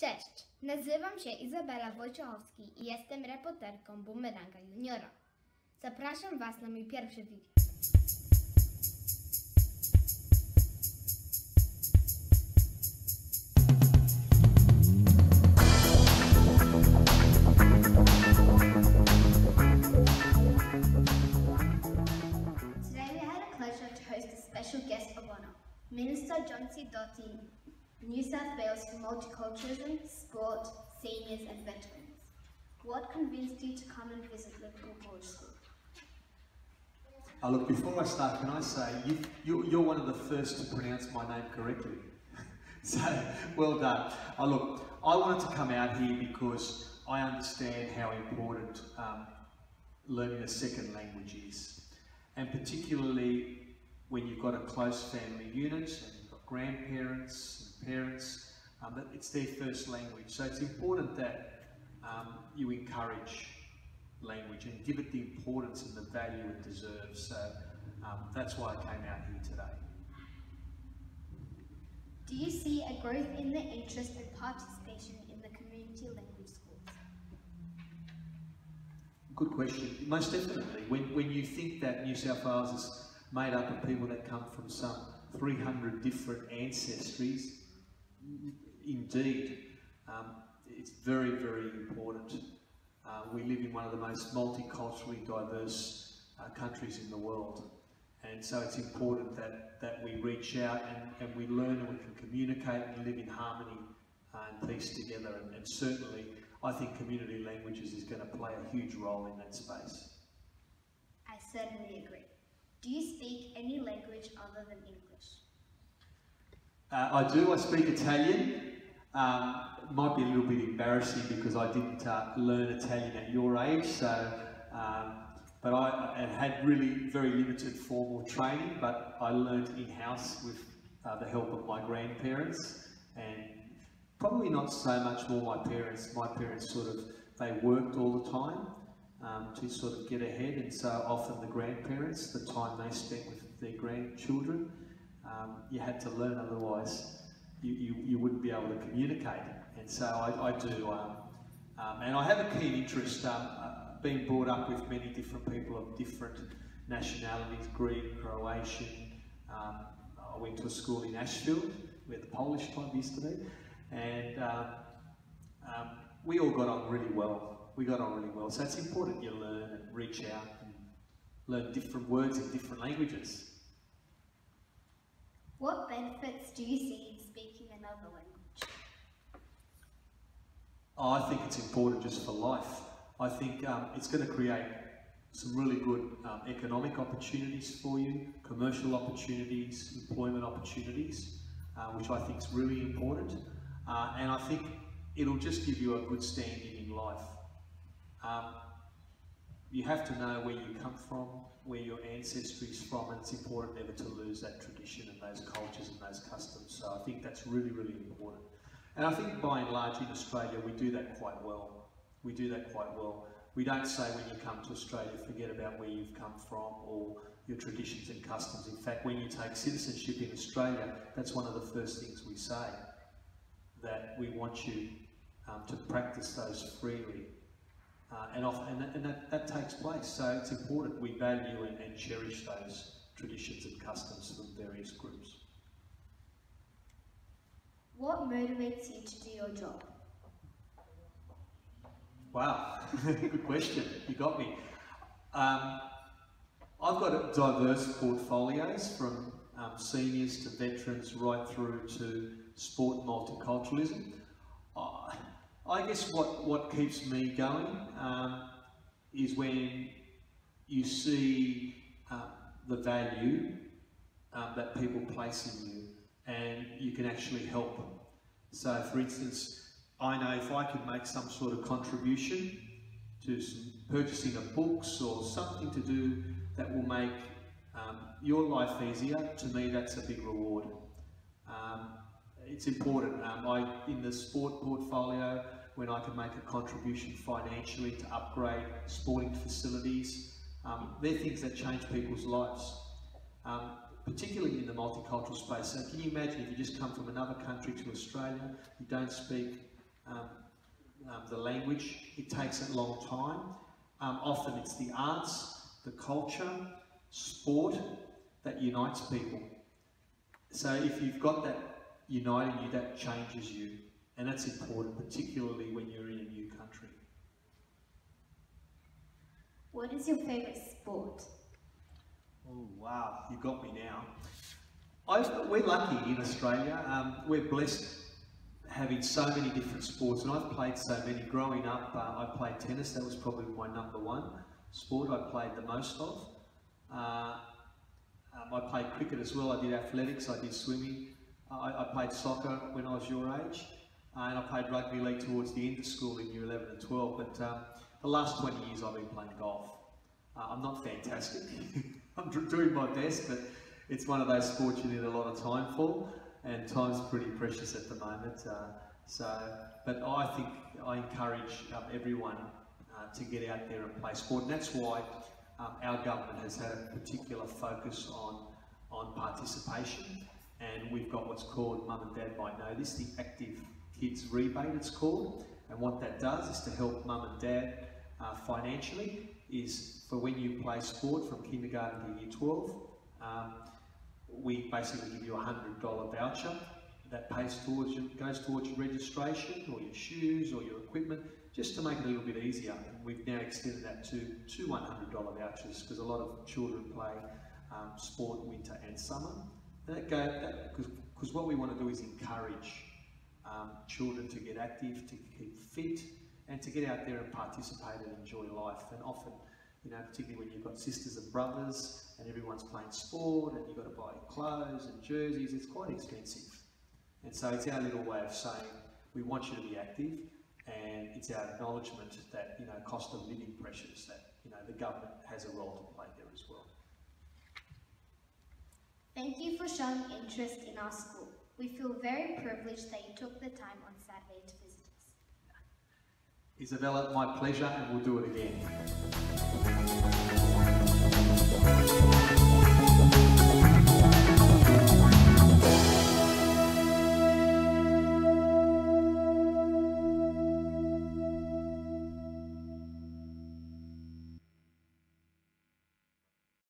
Cześć, nazywam się Izabela Wojciechowskiej i jestem reporterką BumerangJuniora. Zapraszam Was na mój pierwszy wywiad. Today we had a pleasure to host a special guest of honor, Minister Johnem Sidoti, New South Wales for Multiculturalism, Sport, Seniors and Veterans. What convinced you to come and visit Liverpool College School? Look, before I start, can I say, you're one of the first to pronounce my name correctly. So, well done. Look, I wanted to come out here because I understand how important learning a second language is. And particularly when you've got a close family unit, and you've got grandparents and parents, that it's their first language. So it's important that you encourage language and give it the importance and the value it deserves. So that's why I came out here today. Do you see a growth in the interest and participation in the community language schools? Good question. Most definitely. When you think that New South Wales is made up of people that come from some 300 different ancestries, indeed, it's very, very important. We live in one of the most multiculturally diverse countries in the world, and so it's important that we reach out and we learn and we can communicate and live in harmony and peace together, and certainly I think community languages is going to play a huge role in that space. I certainly agree. Do you speak any language other than English? I do. I speak Italian. Might be a little bit embarrassing because I didn't learn Italian at your age, so but I had really very limited formal training, but I learned in-house with the help of my grandparents, and probably not so much more my parents. My parents they worked all the time to sort of get ahead, and so often the grandparents, the time they spent with their grandchildren, you had to learn, otherwise you wouldn't be able to communicate. And so I do, and I have a keen interest, being brought up with many different people of different nationalities, Greek, Croatian. I went to a school in Ashfield where the Polish club used to be, and we all got on really well. We got on really well, so it's important you learn and reach out and learn different words in different languages. What benefits do you see in speaking another language? I think it's important just for life. I think it's going to create some really good economic opportunities for you, commercial opportunities, employment opportunities, which I think is really important. And I think it'll just give you a good standing in life. You have to know where you come from, where your ancestry is from, and it's important never to lose that tradition and those cultures and those customs. So I think that's really, really important. And I think by and large in Australia we do that quite well. We do that quite well. We don't say when you come to Australia, forget about where you've come from or your traditions and customs. In fact, when you take citizenship in Australia, that's one of the first things we say, that we want you to practice those freely. And that takes place, so it's important we value and cherish those traditions and customs from various groups. What motivates you to do your job? Wow, good question, you got me. I've got diverse portfolios from seniors to veterans right through to sport and multiculturalism. I guess what keeps me going is when you see the value that people place in you and you can actually help them. So for instance, I know if I could make some sort of contribution to some purchasing of books or something to do that will make your life easier, to me that's a big reward. It's important. In the sport portfolio, when I can make a contribution financially to upgrade sporting facilities, they're things that change people's lives, particularly in the multicultural space. So can you imagine if you just come from another country to Australia, you don't speak the language, it takes a long time. Often it's the arts, the culture, sport that unites people. So if you've got that uniting you, that changes you. And that's important, particularly when you're in a new country. What is your favourite sport? Oh wow, you got me now. We're lucky in Australia. We're blessed having so many different sports, and I've played so many. Growing up, I played tennis. That was probably my #1 sport I played the most of. I played cricket as well. I did athletics, I did swimming. I played soccer when I was your age, and I played rugby league towards the end of school in year 11 and 12. But the last 20 years I've been playing golf. I'm not fantastic. I'm doing my best, but it's one of those sports you need a lot of time for, and time's pretty precious at the moment. But I think I encourage everyone to get out there and play sport, and that's why our government has had a particular focus on participation, and we've got what's called, Mum and Dad might know this, the Active Kids Rebate it's called, and what that does is to help Mum and Dad financially, is for when you play sport from kindergarten to year 12, we basically give you a $100 voucher that goes towards your registration or your shoes or your equipment, just to make it a little bit easier. And we've now extended that to two $100 vouchers, because a lot of children play sport winter and summer. And because what we want to do is encourage children to get active, to keep fit, and to get out there and participate and enjoy life. And often, you know, particularly when you've got sisters and brothers and everyone's playing sport and you've got to buy clothes and jerseys, it's quite expensive. And so it's our little way of saying we want you to be active, and it's our acknowledgement that, you know, cost of living pressures, that, you know, the government has a role to play there as well. Thank you for showing interest in our school. We feel very privileged that you took the time on Saturday to visit us. Isabella, my pleasure, and we'll do it again.